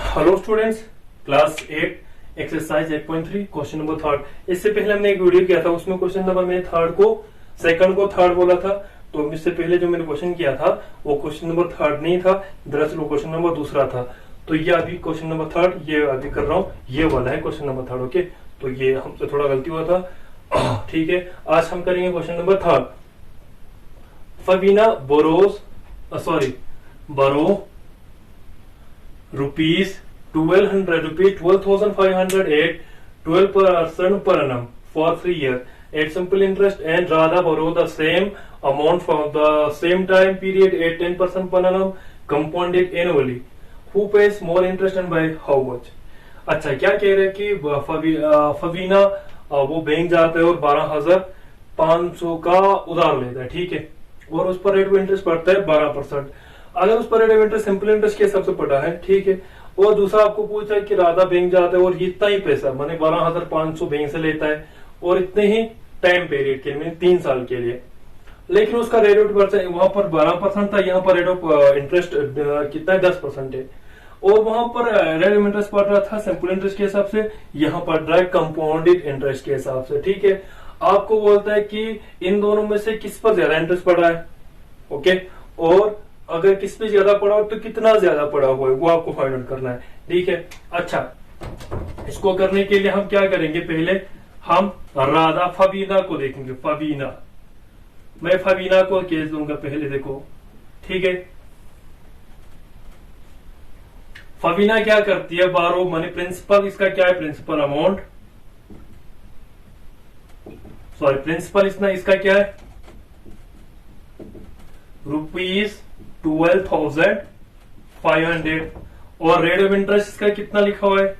Hello students, class 8 exercise 8.3 question number third. इससे पहले हमने एक वीडियो किया था, उसमें क्वेश्चन नंबर में थर्ड को सेकंड को थर्ड बोला था। तो इससे पहले जो मैंने क्वेश्चन किया था वो क्वेश्चन नंबर थर्ड नहीं था, दरअसल वो क्वेश्चन नंबर दूसरा था। तो ये अभी क्वेश्चन नंबर थर्ड ये अभी कर रहा हूँ, ये वाला है क्वेश्चन नंबर थर्ड। ओके, तो ये हमसे थोड़ा गलती हुआ था। ठीक है, आज हम करेंगे question number third. फवीना borrow rupees 12,508 12% per annum for 3 years at simple interest, and Radha borrow the same amount for the same time period at 10% per annum compounded annually. Who pays more interest and by how much? अच्छा, क्या कह रहे हैं कि फवीना वो bank जाता है और 12,500 का उधार लेता है, ठीक है, और उस पर रेट ऑफ इंटरेस्ट पड़ता है 12%। अगर उस पर rate of interest simple interest के हिसाब से पड़ा है, ठीक है, और दूसरा आपको पूछा है कि राधा बैंक जाता है और इतना ही पैसा माने 12,500 बैंक से लेता है और इतने ही टाइम पीरियड के लिए 3 साल के लिए, लेकिन उसका रेट ऑफ वहां पर 12% था, यहाँ पर रेट ऑफ इंटरेस्ट कितना है 10% है, और वहां पर रेट ऑफ इंटरेस्ट पड़ रहा था सिंपल इंटरेस्ट के हिसाब से, यहाँ पर डायरेक्ट कंपाउंडेड इंटरेस्ट के हिसाब से। ठीक है, आपको बोलता है कि इन दोनों में से किस पर ज्यादा इंटरेस्ट पड़ा है। ओके, और अगर किस पे ज्यादा पड़ा हो तो कितना ज्यादा पड़ा हुआ है वो आपको फाइंड आउट करना है। ठीक है, अच्छा, इसको करने के लिए हम क्या करेंगे, पहले हम राधा फवीना को देखेंगे। फवीना, मैं फवीना को केस दूंगा पहले, देखो, ठीक है। फवीना क्या करती है, बारो माने प्रिंसिपल, इसका क्या है प्रिंसिपल अमाउंट, सॉरी प्रिंसिपल इसका क्या है ₹12,500, और रेट ऑफ इंटरेस्ट इसका कितना लिखा हुआ है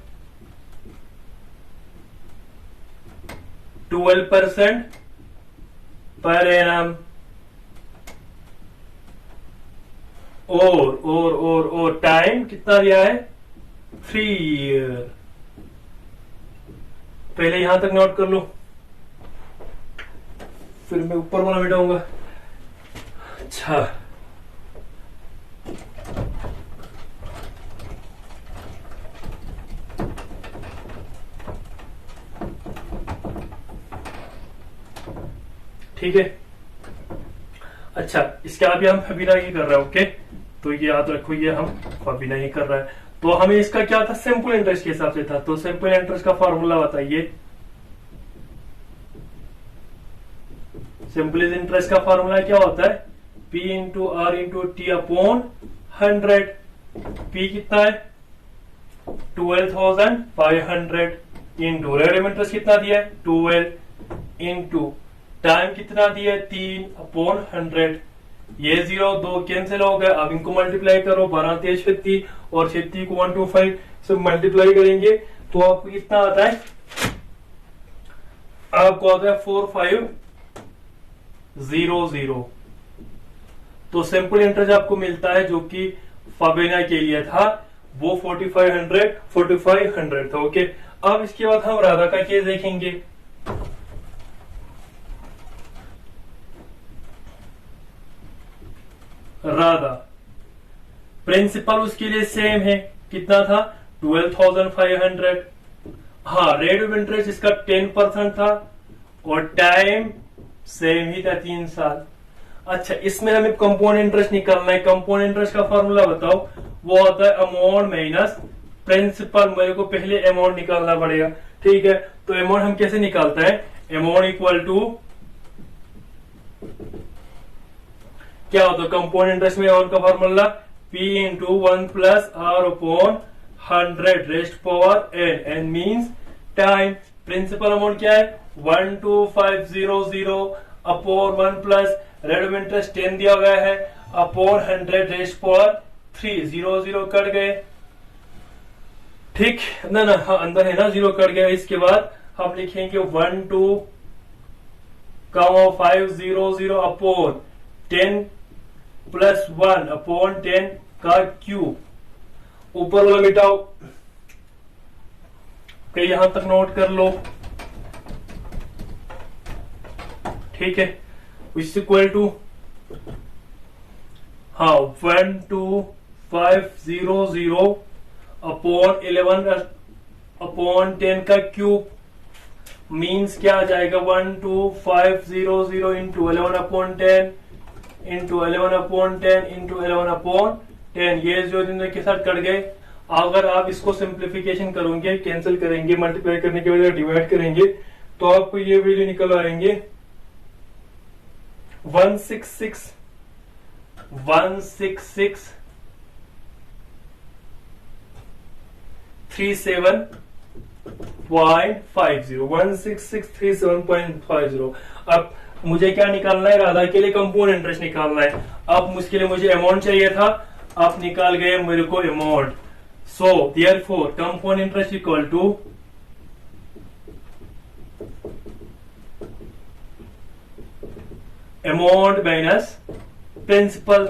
12% पर एनम, और टाइम कितना दिया है 3 ईयर। पहले यहां तक नोट कर लो, फिर मैं ऊपर वाला मिटाऊंगा। अच्छा, ठीक है, अच्छा, इसके अभी हम फवीना ही कर रहे हैं। ओके, तो ये याद रखो, ये हम फवीना ही कर रहा है। तो हमें इसका क्या था, सिंपल इंटरेस्ट के हिसाब से था, तो सिंपल इंटरेस्ट का फॉर्मूला बताइए। सिंपल इंटरेस्ट का फॉर्मूला क्या होता है, P into R into T upon 100। P कितना है 12,500 इंटू रेट ऑफ इंटरेस्ट कितना दिया है 12 इंटू टाइम कितना दिया है 3 अपॉन 100। ये 0 2 कैंसिल हो गए, अब इनको मल्टीप्लाई करो, 12 3 36 और 36 को 125 से मल्टीप्लाई करेंगे तो आपको कितना आता है, आपको आता है 4500। तो सिंपल इंटरेस्ट आपको मिलता है जो कि फवीना के लिए था वो 4500 था। ओके, अब इसके बाद हम राधा का केस देखेंगे। राधा प्रिंसिपल उसके लिए सेम है, कितना था 12,500। हाँ, रेट ऑफ इंटरेस्ट इसका 10% था और टाइम सेम ही था 3 साल। अच्छा, इसमें हमें कंपाउंड इंटरेस्ट निकालना है। कंपाउंड इंटरेस्ट का फॉर्मूला बताओ, वो होता है अमाउंट माइनस प्रिंसिपल। मेरे को पहले अमाउंट निकालना पड़ेगा, ठीक है। तो अमाउंट हम कैसे निकालते हैं, अमाउंट इक्वल टू क्या होता है कंपाउंड इंटरेस्ट में, अमाउंट का formula P into 1 plus R upon 100 raised power n means time. Principal amount क्या है 12,500 upon 1 plus rate of interest 10 दिया गया है अपॉन 100 रेस्ट पावर 3, 0 कट गए, ठीक ना, हाँ, अंदर है ना 0 कट गया। इसके बाद हम लिखेंगे 12,500 अपॉन 10 प्लस 1 अपॉन 10 का क्यूब, ऊपर वाला मिटाओ, कहीं यहां तक नोट कर लो, ठीक है। इज इक्वल टू हाँ 12500 अपॉन 11 अपॉन 10 का क्यूब मीन्स क्या आ जाएगा 12500 into 11 upon 10 into 11 upon 10 into 11 upon 10। ये जो दिन के साथ कट गए। अगर आप इसको सिंप्लीफिकेशन करोगे, कैंसिल करेंगे, मल्टीप्लाई करने के बजाय डिवाइड करेंगे, तो आपको ये वैल्यू निकल आएंगे 166 16637.50 अब मुझे क्या निकालना है, राधा के लिए कंपाउंड इंटरेस्ट निकालना है। अब उसके लिए मुझे अमाउंट चाहिए था, आप निकाल गए मेरे को amount. So therefore compound interest equal to amount minus principal.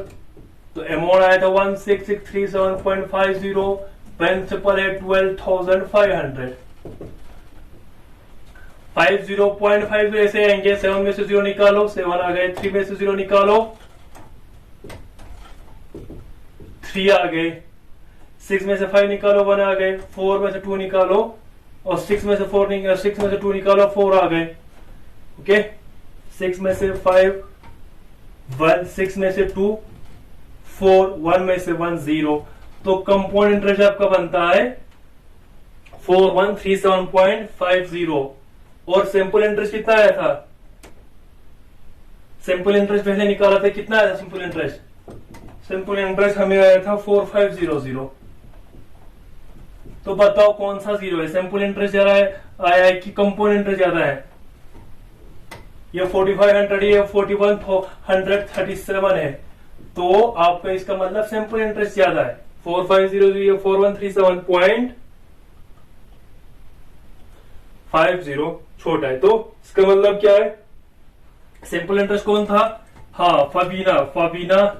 तो अमाउंट आया था 16637.50, प्रिंसिपल है 12,500। 50.50 ऐसे आएंगे, 7 में से 0 निकालो, 7 आ गए, 3 में से 0 निकालो, 3 आ गए, 6 में से 5 निकालो, 1 आ गए, 4 में से 2 निकालो, और 6 में से 2 निकालो, 4 आ गए। ओके, 6 में से 5 1, 6 में से 2 4, 1 में से 1 0। तो कंपाउंड इंटरेस्ट आपका बनता है 4137.50। और सिंपल इंटरेस्ट कितना आया था, सिंपल इंटरेस्ट पहले निकाला था, कितना आया था सिंपल इंटरेस्ट? सिंपल इंटरेस्ट हमें आया था 4500। तो बताओ कौन सा जीरो है, सिंपल इंटरेस्ट ज्यादा आया है कि कंपाउंड इंटरेस्ट ज्यादा है? ये 4500 ये 4137 है, तो आपका इसका मतलब सिंपल इंटरेस्ट ज्यादा है। 4500 4137.50 छोटा है, तो इसका मतलब क्या है, सिंपल इंटरेस्ट कौन था? हाँ, फबीना।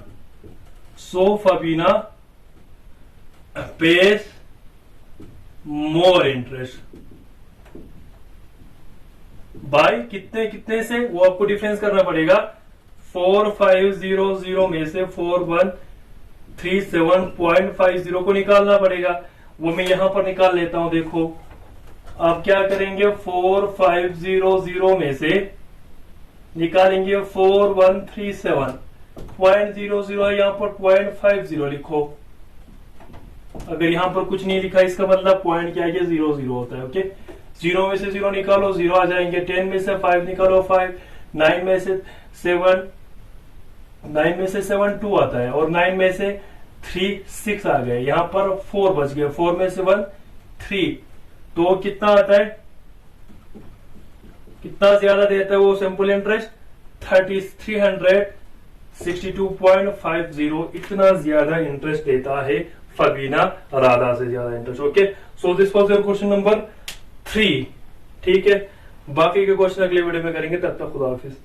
सो फबीना पेज मोर इंटरेस्ट बाय कितने से, वो आपको डिफरेंस करना पड़ेगा। 4500 में से 4137.50 को निकालना पड़ेगा। वो मैं यहां पर निकाल लेता हूं। देखो आप क्या करेंगे, 4500 में से निकालेंगे 4137.00 यहां पर 0.50 लिखो। अगर यहां पर कुछ नहीं लिखा, इसका मतलब पॉइंट क्या है, 00 होता है। ओके, 0 में से 0 निकालो, 0 आ जाएंगे। 10 में से 5 निकालो, 5। 9 में से 7 2 आता है, और 9 में से 3 6 आ गए। यहां पर 4 बच गए, 4 में से 1 3। तो कितना आता है, कितना ज्यादा देता है वो सिंपल इंटरेस्ट? 362.50। इतना ज्यादा इंटरेस्ट देता है फबीना, राधा से ज्यादा interest. Okay, so this was your question number 3। ठीक है, बाकी के क्वेश्चन अगले वीडियो में करेंगे। तब तक खुदा हाफिज।